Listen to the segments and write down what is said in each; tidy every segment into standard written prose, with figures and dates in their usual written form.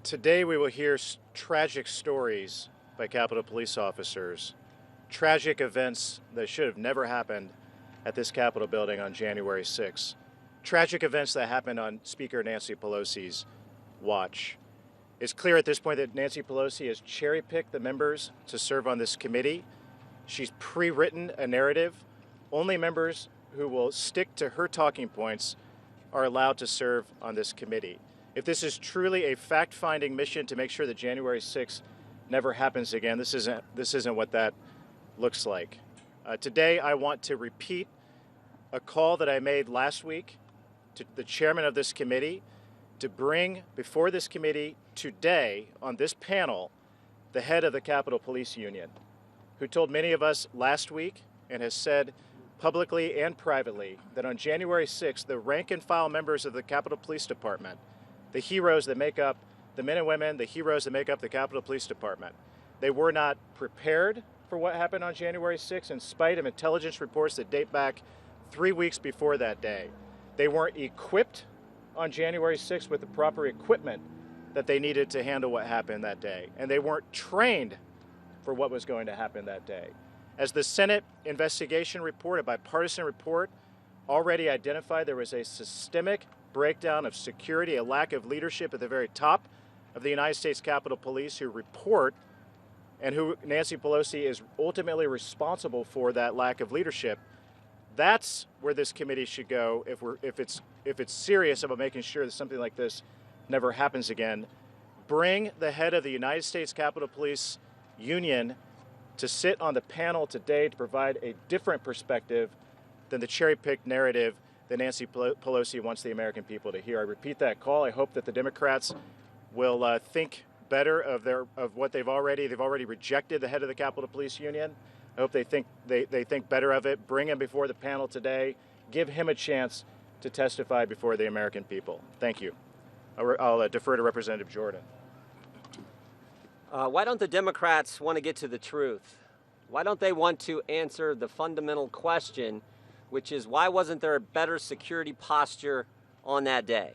Today we will hear tragic stories by Capitol Police officers, tragic events that should have never happened at this Capitol building on January 6th, tragic events that happened on Speaker Nancy Pelosi's watch. It's clear at this point that Nancy Pelosi has cherry-picked the members to serve on this committee. She's pre-written a narrative. Only members who will stick to her talking points are allowed to serve on this committee. If this is truly a fact-finding mission to make sure that January 6th never happens again, this isn't what that looks like. Today, I want to repeat a call that I made last week to the chairman of this committee to bring before this committee today on this panel the head of the Capitol Police Union, who told many of us last week and has said publicly and privately that on January 6th, the rank and file members of the Capitol Police Department, the heroes that make up the men and women, the heroes that make up the Capitol Police Department, they were not prepared for what happened on January 6th in spite of intelligence reports that date back 3 weeks before that day. They weren't equipped on January 6th with the proper equipment that they needed to handle what happened that day. And they weren't trained for what was going to happen that day. As the Senate investigation report, a bipartisan report, already identified, there was a systemic breakdown of security, a lack of leadership at the very top of the United States Capitol Police who report and who Nancy Pelosi is ultimately responsible for that lack of leadership. That's where this committee should go if it's serious about making sure that something like this never happens again. Bring the head of the United States Capitol Police Union to sit on the panel today to provide a different perspective than the cherry-picked narrative that Nancy Pelosi wants the American people to hear. I repeat that call. I hope that the Democrats will think better of what they've already rejected the head of the Capitol Police Union. I hope they think better of it. Bring him before the panel today. Give him a chance to testify before the American people. Thank you. I'll defer to Representative Jordan. Why don't the Democrats want to get to the truth? Why don't they want to answer the fundamental question, which is why wasn't there a better security posture on that day?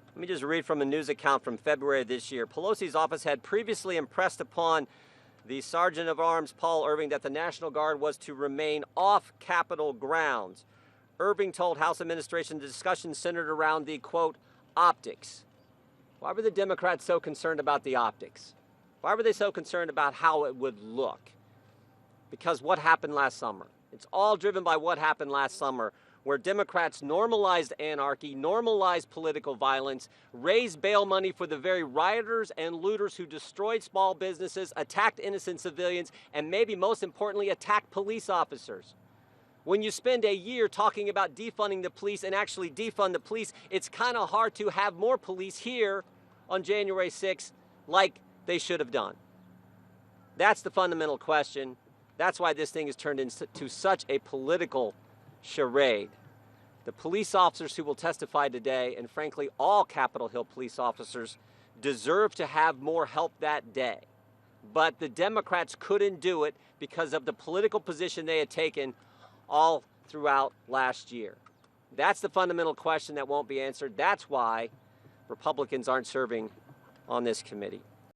Let me just read from a news account from February of this year. Pelosi's office had previously impressed upon the Sergeant of Arms, Paul Irving, that the National Guard was to remain off Capitol grounds. Irving told House administration the discussion centered around the, quote, optics. Why were the Democrats so concerned about the optics? Why were they so concerned about how it would look? Because what happened last summer? It's all driven by what happened last summer, where Democrats normalized anarchy, normalized political violence, raised bail money for the very rioters and looters who destroyed small businesses, attacked innocent civilians, and maybe most importantly, attacked police officers. When you spend a year talking about defunding the police and actually defund the police, it's kind of hard to have more police here on January 6th like they should have done. That's the fundamental question. That's why this thing has turned into such a political charade. The police officers who will testify today, and frankly all Capitol Hill police officers, deserve to have more help that day. But the Democrats couldn't do it because of the political position they had taken all throughout last year. That's the fundamental question that won't be answered. That's why Republicans aren't serving on this committee.